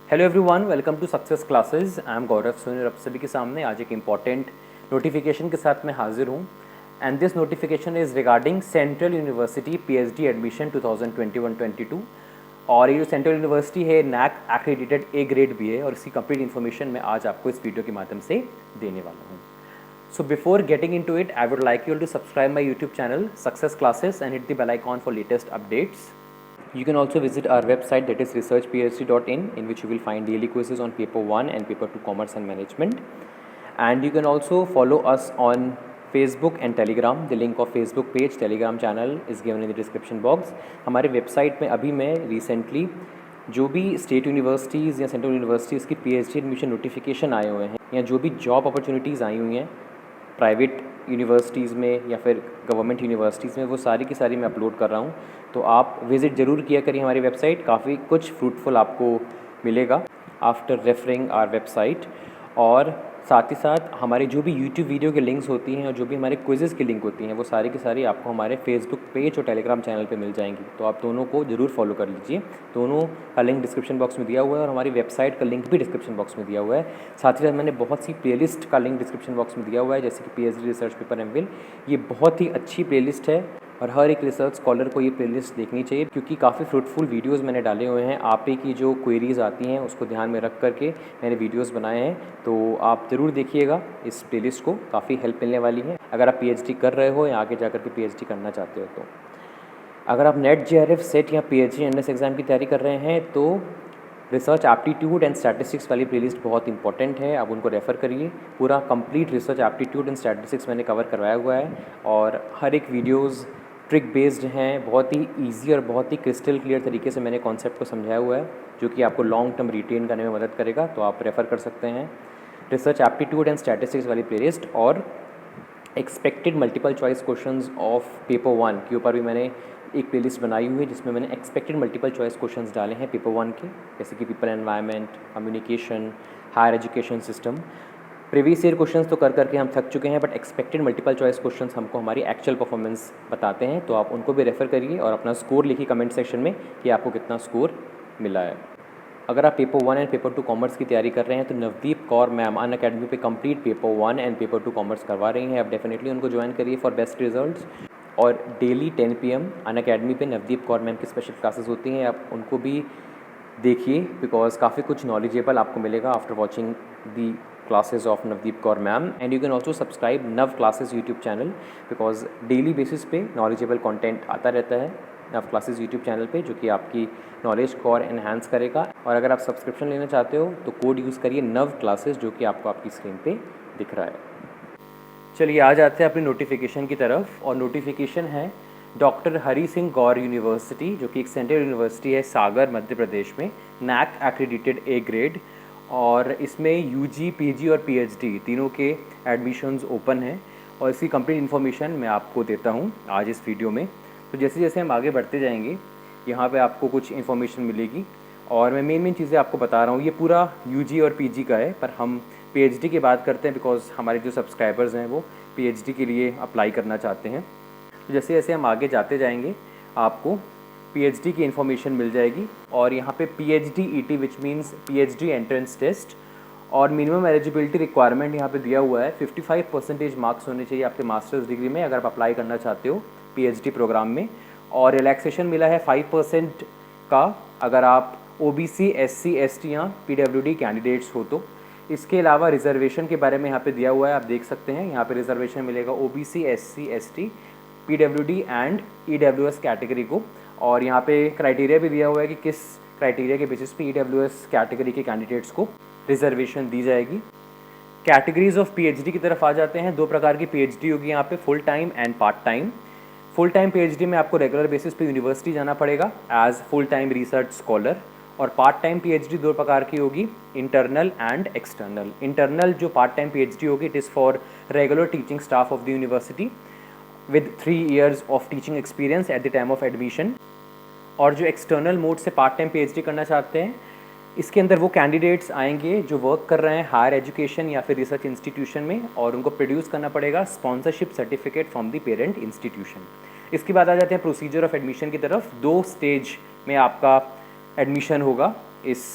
Hello everyone, welcome to success classes. I am Gaurav Soni. आप सभी के सामने आज एक इम्पॉर्टेंट नोटिफिकेशन के साथ मैं हाजिर हूँ and this notification is regarding central university PhD admission 2021-22। और ये जो सेंट्रल यूनिवर्सिटी है नैक एक्रेडिटेड ए ग्रेड भी है और इसकी कंप्लीट इन्फॉर्मेशन मैं आज आपको इस वीडियो के माध्यम से देने वाला हूँ। So before getting into it, I would like you all to subscribe my YouTube channel Success Classes and hit the bell icon for latest updates. You can also visit our website, that is researchphd.in, in which you will find daily quizzes on paper 1 and paper 2 commerce and management. And you can also follow us on Facebook and Telegram. The link of Facebook page, Telegram channel is given in the description box. हमारे website में अभी मैं recently जो भी state universities या central universities की PhD admission notification आए हुए हैं या जो भी जॉब अपॉर्चुनिटीज़ आई हुई हैं प्राइवेट यूनिवर्सिटीज़ में या फिर गवर्नमेंट यूनिवर्सिटीज़ में, वो सारी की सारी मैं अपलोड कर रहा हूँ। तो आप विज़िट ज़रूर किया करिए हमारी वेबसाइट, काफ़ी कुछ फ्रूटफुल आपको मिलेगा आफ्टर रेफरिंग आवर वेबसाइट। और साथ ही साथ हमारे जो भी यूट्यूब वीडियो के लिंक्स होती हैं और जो भी हमारे क्विज़ेज़ की लिंक होती हैं वो सारी की सारी आपको हमारे फेसबुक पेज और टेलीग्राम चैनल पे मिल जाएंगी। तो आप दोनों को ज़रूर फॉलो कर लीजिए। दोनों का लिंक डिस्क्रिप्शन बॉक्स में दिया हुआ है और हमारी वेबसाइट का लिंक भी डिस्क्रिप्शन बॉक्स में दिया हुआ है। साथ ही साथ मैंने बहुत सी प्लेलिस्ट का लिंक डिस्क्रिप्शन बॉक्स में दिया हुआ है, जैसे कि पीएचडी रिसर्च पेपर एमफिल। ये बहुत ही अच्छी प्लेलिस्ट है और हर एक रिसर्च स्कॉलर को ये प्लेलिस्ट देखनी चाहिए क्योंकि काफ़ी फ्रूटफुल वीडियोस मैंने डाले हुए हैं। आप ही की जो क्वेरीज़ आती हैं उसको ध्यान में रख करके मैंने वीडियोस बनाए हैं, तो आप ज़रूर देखिएगा इस प्लेलिस्ट को, काफ़ी हेल्प मिलने वाली है अगर आप पीएचडी कर रहे हो या आगे जाकर के पीएचडी करना चाहते हो। तो अगर आप नेट जेआरएफ सेट या पीएचडी एनएस एग्ज़ाम की तैयारी कर रहे हैं तो रिसर्च एप्टीट्यूड एंड स्टैटिस्टिक्स वाली प्लेलिस्ट बहुत इंपॉर्टेंट है, आप उनको रेफ़र करिए। पूरा complete research aptitude and statistics मैंने कवर करवाया हुआ है और हर एक वीडियोज़ ट्रिक बेस्ड हैं, बहुत ही ईजी और बहुत ही क्रिस्टल क्लियर तरीके से मैंने कॉन्सेप्ट को समझाया हुआ है जो कि आपको लॉन्ग टर्म रिटेन करने में मदद करेगा। तो आप रेफ़र कर सकते हैं रिसर्च एप्टीट्यूड एंड स्टैटिस्टिक्स वाली प्लेलिस्ट। और expected multiple choice questions of paper 1 के ऊपर भी मैंने एक प्लेलिस्ट बनाई हुई है जिसमें मैंने एक्सपेक्टेड मल्टीपल चॉइस क्वेश्चंस डाले हैं पेपर 1 के, जैसे कि people environment, communication, higher education system. Previous year questions तो कर करके हम थक चुके हैं, but expected multiple choice questions हमको हमारी एक्चुअल परफॉर्मेंस बताते हैं। तो आप उनको भी रेफ़र करिए और अपना स्कोर लिखिए कमेंट सेक्शन में कि आपको कितना स्कोर मिला है। अगर आप पेपर 1 एंड पेपर 2 कॉमर्स की तैयारी कर रहे हैं तो नवदीप कौर मैम अनअकैडमी पे complete paper 1 and paper 2 commerce करवा रही हैं। आप डेफिनेटली उनको ज्वाइन करिए फॉर बेस्ट रिजल्ट्स। और डेली 10 PM अनअकैडमी पे नवदीप कौर मैम की स्पेशल क्लासेस होती हैं, आप उनको भी देखिए बिकॉज काफ़ी कुछ नॉलेजेबल आपको मिलेगा after watching the classes of Navdeep Kaur ma'am. And you can also subscribe Nav Classes YouTube channel because daily basis पे नॉलेजेबल कंटेंट आता रहता है नव क्लासेस यूट्यूब चैनल पे, जो कि आपकी नॉलेज को और एनहांस करेगा। और अगर आप सब्सक्रिप्शन लेना चाहते हो तो कोड यूज़ करिए नव क्लासेस, जो कि आपको आपकी स्क्रीन पे दिख रहा है। चलिए आ जाते हैं अपनी नोटिफिकेशन की तरफ। और नोटिफिकेशन है डॉक्टर हरी सिंह गौर यूनिवर्सिटी, जो कि एक सेंट्रल यूनिवर्सिटी है सागर मध्य प्रदेश में, नैक एक्रेडिटेड ए ग्रेड। और इसमें यूजी, पीजी और पीएचडी तीनों के एडमिशन्स ओपन हैं और इसकी कंप्लीट इन्फॉर्मेशन मैं आपको देता हूँ आज इस वीडियो में। तो जैसे जैसे हम आगे बढ़ते जाएंगे यहाँ पे आपको कुछ इन्फॉर्मेशन मिलेगी और मैं मेन चीज़ें आपको बता रहा हूँ। ये पूरा यूजी और पीजी का है, पर हम पीएचडी की बात करते हैं बिकॉज हमारे जो सब्सक्राइबर्स हैं वो पीएचडी के लिए अप्लाई करना चाहते हैं। तो जैसे जैसे हम आगे जाते जाएंगे आपको पीएचडी की इन्फॉर्मेशन मिल जाएगी। और यहाँ पे PhD ET which means PhD entrance test और मिनिमम एलिजिबिलिटी रिक्वायरमेंट यहाँ पे दिया हुआ है 55% मार्क्स होने चाहिए आपके मास्टर्स डिग्री में अगर आप अप्लाई करना चाहते हो पीएचडी प्रोग्राम में। और रिलैक्सेशन मिला है 5% का अगर आप ओबीसी, एससी, एसटी या पीडब्ल्यूडी कैंडिडेट्स हो तो। इसके अलावा रिजर्वेशन के बारे में यहाँ पे दिया हुआ है, आप देख सकते हैं यहाँ पे रिजर्वेशन मिलेगा OBC, SC, ST, PWD and EWS category को। और यहाँ पे क्राइटेरिया भी दिया हुआ है कि किस क्राइटेरिया के बेसिस पे ईडब्ल्यूएस कैटेगरी के कैंडिडेट्स को रिजर्वेशन दी जाएगी। कैटेगरीज ऑफ पीएचडी की तरफ आ जाते हैं। 2 प्रकार की पीएचडी होगी यहाँ पे, full time and part time. Full time PhD में आपको रेगुलर बेसिस पे यूनिवर्सिटी जाना पड़ेगा as full time research scholar. और पार्ट टाइम पीएचडी 2 प्रकार की होगी, इंटरनल एंड एक्सटर्नल। इंटरनल जो पार्ट टाइम पीएचडी होगी it is for regular teaching staff of the university with 3 years of teaching experience at the time of admission। और जो external mode से part time PhD करना चाहते हैं इसके अंदर वो कैंडिडेट्स आएंगे जो वर्क कर रहे हैं हायर एजुकेशन या फिर रिसर्च इंस्टीट्यूशन में और उनको प्रोड्यूस करना पड़ेगा sponsorship certificate from the parent institution. इसके बाद आ जाते हैं प्रोसीजर ऑफ एडमिशन की तरफ। 2 स्टेज में आपका एडमिशन होगा इस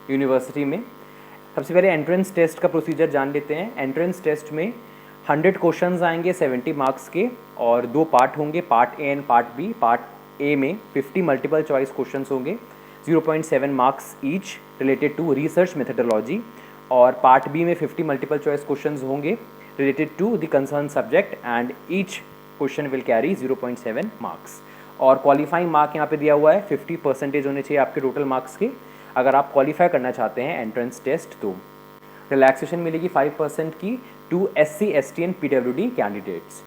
यूनिवर्सिटी में। सबसे पहले एंट्रेंस टेस्ट का प्रोसीजर जान लेते हैं। एंट्रेंस टेस्ट में 100 क्वेश्चंस आएंगे 70 मार्क्स के, और 2 पार्ट होंगे, part A and part B. Part A में 50 मल्टीपल चॉइस क्वेश्चंस होंगे, 0.7 marks each related to research methodology, और पार्ट बी में 50 मल्टीपल चॉइस क्वेश्चंस होंगे related to the concern subject, and each question will carry 0.7 marks. और qualifying mark यहाँ पे दिया हुआ है 50% होने चाहिए आपके टोटल मार्क्स के, अगर आप क्वालिफाई करना चाहते हैं एंट्रेंस टेस्ट। तो रिलैक्सेशन मिलेगी 5% की to SC ST and PWD candidates.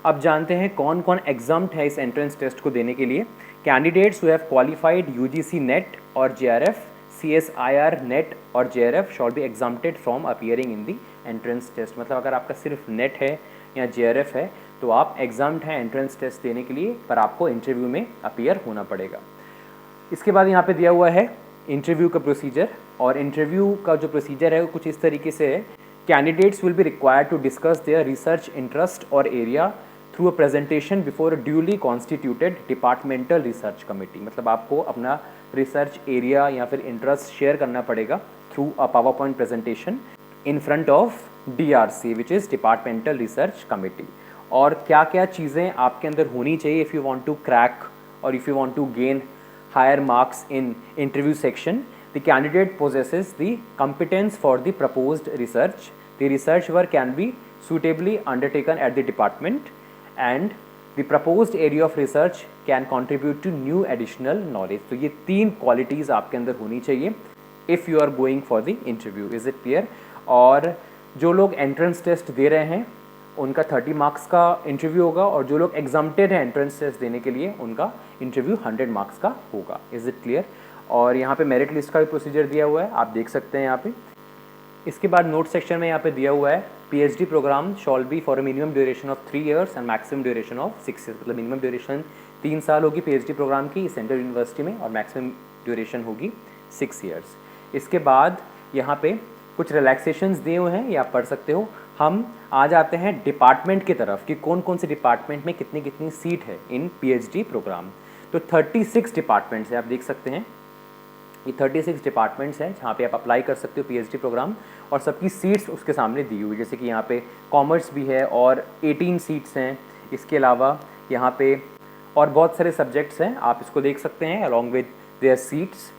अब जानते हैं कौन कौन एग्जाम्ड है इस एंट्रेंस टेस्ट को देने के लिए। Candidates who have qualified UGC net और JRF, CSIR नेट और JRF shall be exempted from appearing in the entrance test. मतलब अगर आपका सिर्फ नेट है या JRF है तो आप एग्जाम्ड हैं एंट्रेंस टेस्ट देने के लिए, पर आपको इंटरव्यू में अपीयर होना पड़ेगा। इसके बाद यहाँ पे दिया हुआ है इंटरव्यू का प्रोसीजर, और इंटरव्यू का जो प्रोसीजर है वो कुछ इस तरीके से है। Candidates will be required to discuss their research interest और area through a presentation before a duly constituted departmental research committee. मतलब आपको अपना रिसर्च एरिया या फिर इंटरेस्ट शेयर करना पड़ेगा through a power point presentation in front of DRC which is departmental research committee. और क्या क्या चीज़ें आपके अंदर होनी चाहिए if you want to crack और if you want to gain higher marks in interview section. The candidate possesses the competence for the proposed research. The research work can be suitably undertaken at the department, and the proposed area of research can contribute to new additional knowledge. तो ये 3 qualities आपके अंदर होनी चाहिए if you are going for the interview. Is it clear? और जो लोग entrance test दे रहे हैं उनका 30 मार्क्स का इंटरव्यू होगा, और जो लोग एग्जाम्प्टेड हैं एंट्रेंस टेस्ट देने के लिए उनका इंटरव्यू 100 मार्क्स का होगा। Is it clear? और यहाँ पे मेरिट लिस्ट का भी प्रोसीजर दिया हुआ है, आप देख सकते हैं यहाँ पे। इसके बाद नोट सेक्शन में यहाँ पे दिया हुआ है PhD programme shall be for a minimum duration of 3 years and maximum duration of 6 years। मतलब मिनिमम ड्यूरेशन 3 साल होगी PhD प्रोग्राम की सेंट्रल यूनिवर्सिटी में, और मैक्सिमम ड्यूरेशन होगी 6 years। इसके बाद यहाँ पे कुछ रिलैक्सेशंस दिए हुए हैं, ये आप पढ़ सकते हो। हम आ जाते हैं डिपार्टमेंट की तरफ कि कौन कौन से डिपार्टमेंट में कितनी कितनी सीट है इन PhD प्रोग्राम। तो 36 डिपार्टमेंट्स है, आप देख सकते हैं ये 36 डिपार्टमेंट्स हैं जहाँ पे आप अप्लाई कर सकते हो PhD प्रोग्राम, और सबकी सीट्स उसके सामने दी हुई। जैसे कि यहाँ पे कॉमर्स भी है और 18 सीट्स हैं। इसके अलावा यहाँ पे और बहुत सारे सब्जेक्ट्स हैं, आप इसको देख सकते हैं अलॉन्ग विद देयर सीट्स।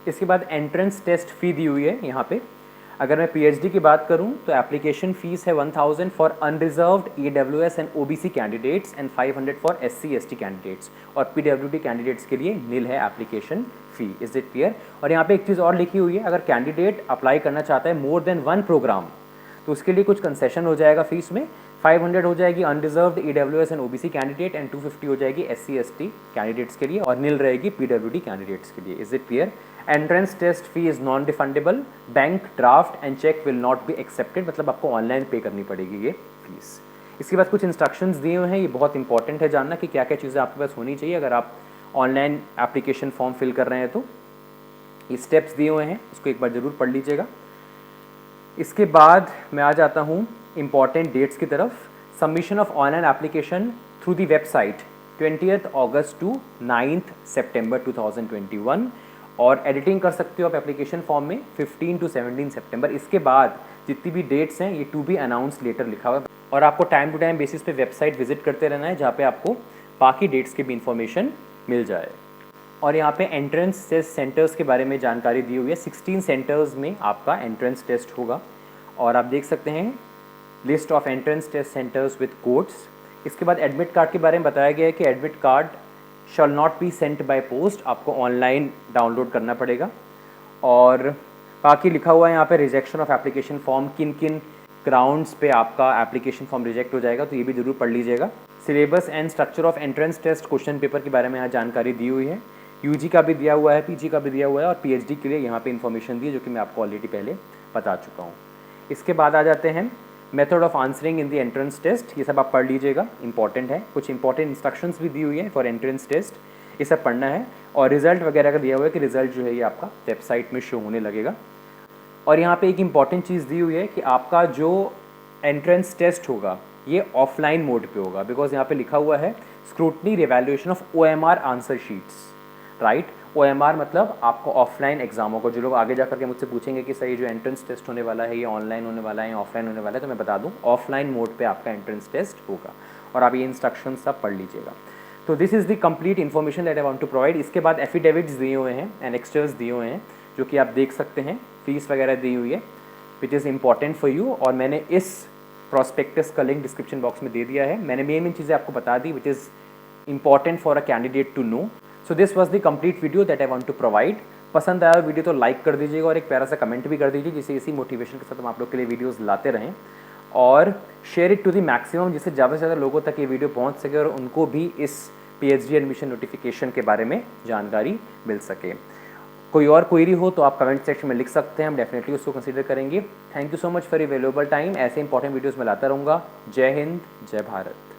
इसके बाद एंट्रेंस टेस्ट फ़ी दी हुई है यहाँ पे। अगर मैं PhD की बात करूं तो एप्लीकेशन फ़ीस है 1000 for unreserved EWS and OBC candidates and 500 for SC ST candidates, और PWD कैंडिडेट्स के लिए नील है application fee. Is it clear? और यहाँ पे एक चीज़ और लिखी हुई है, अगर कैंडिडेट अप्लाई करना चाहता है मोर देन 1 प्रोग्राम तो उसके लिए कुछ कंसेशन हो जाएगा फीस में। 500 हो जाएगी unreserved EWS and OBC candidate, and 250 हो जाएगी SC ST कैंडिडेट्स के लिए, और नील रहेगी PWD कैंडिडेट्स के लिए। Is it clear? Entrance test fee is non refundable, bank draft and cheque will not be accepted. मतलब आपको ऑनलाइन पे करनी पड़ेगी ये फीस। इसके बाद कुछ इंस्ट्रक्शंस दिए हुए हैं, ये बहुत इंपॉर्टेंट है जानना कि क्या क्या चीज़ें आपके पास होनी चाहिए अगर आप ऑनलाइन एप्लीकेशन फॉर्म फिल कर रहे हैं। तो ये स्टेप्स दिए हुए हैं, इसको एक बार ज़रूर पढ़ लीजिएगा। इसके बाद मैं आ जाता हूँ इम्पॉर्टेंट डेट्स की तरफ। Submission of online application through the website 20th August to 9th September 2021, और एडिटिंग कर सकते हो आप एप्लीकेशन फॉर्म में 15 to 17 सितंबर। इसके बाद जितनी भी डेट्स हैं ये टू बी अनाउंस लेटर लिखा हुआ है, और आपको टाइम टू टाइम बेसिस पे वेबसाइट विजिट करते रहना है जहाँ पे आपको बाकी डेट्स की भी इन्फॉर्मेशन मिल जाए। और यहाँ पे एंट्रेंस टेस्ट सेंटर्स के बारे में जानकारी दी हुई है। 16 सेंटर्स में आपका एंट्रेंस टेस्ट होगा, और आप देख सकते हैं list of entrance test centres with codes. इसके बाद एडमिट कार्ड के बारे में बताया गया है कि admit card shawl not be sent by post, आपको ऑनलाइन डाउनलोड करना पड़ेगा। और बाकी लिखा हुआ है यहाँ पे रिजेक्शन ऑफ एप्लीकेशन फॉर्म, किन किन ग्राउंड्स पे आपका एप्लीकेशन फॉर्म रिजेक्ट हो जाएगा, तो ये भी जरूर पढ़ लीजिएगा। Syllabus and structure of entrance test question paper के बारे में यहाँ जानकारी दी हुई है। UG का भी दिया हुआ है, PG का भी दिया हुआ है, और PhD के लिए यहाँ पे इन्फॉर्मेशन दी है जो कि मैं आपको ऑलरेडी पहले बता चुका हूँ। इसके बाद आ जाते हैं method of answering in the entrance test, ये सब आप पढ़ लीजिएगा, इंपॉर्टेंट है। कुछ इंपॉर्टेंट इंस्ट्रक्शंस भी दी हुई है फॉर एंट्रेंस टेस्ट, ये सब पढ़ना है। और रिजल्ट वगैरह का दिया हुआ है कि रिजल्ट जो है ये आपका वेबसाइट में शो होने लगेगा। और यहाँ पे एक इंपॉर्टेंट चीज़ दी हुई है कि आपका जो एंट्रेंस टेस्ट होगा ये ऑफलाइन मोड पे होगा, बिकॉज यहाँ पे लिखा हुआ है scrutiny revaluation of OMR answer sheets, right. OMR मतलब आपको ऑफलाइन एग्जामों को, जो लोग आगे जा करके मुझसे पूछेंगे कि सर ये जो एंट्रेंस टेस्ट होने वाला है ये ऑनलाइन होने वाला है या ऑफलाइन होने वाला है, तो मैं बता दूं ऑफलाइन मोड पे आपका एंट्रेंस टेस्ट होगा और आप ये इंस्ट्रक्शन सब पढ़ लीजिएगा। तो this is the complete information that I want to provide. इसके बाद एफिडेविट्स दिए हुए हैं, एनेक्स्टर्स दिए हुए हैं जो कि आप देख सकते हैं, फीस वगैरह दी हुई है विच इज़ इंपॉर्टेंट फॉर यू, और मैंने इस प्रॉस्पेक्टस का लिंक डिस्क्रिप्शन बॉक्स में दे दिया है। मैंने मेन चीज़ें आपको बता दी which is important for a candidate to know. So this was the complete video that I want to provide. पसंद आया वीडियो तो लाइक कर दीजिएगा और एक प्यारा सा कमेंट भी कर दीजिए, जिससे इसी मोटिवेशन के साथ हम आप लोग के लिए वीडियोस लाते रहें, और share it to the maximum, जिससे ज़्यादा से ज़्यादा लोगों तक ये वीडियो पहुंच सके और उनको भी इस PhD एडमिशन नोटिफिकेशन के बारे में जानकारी मिल सके। कोई और क्वेरी हो तो आप कमेंट सेक्शन में लिख सकते हैं, हम डेफिनेटली उसको कंसीडर करेंगे। Thank you so much for your valuable time. ऐसे इंपॉर्टेंट वीडियोस में लाता रहूँगा। जय हिंद, जय भारत।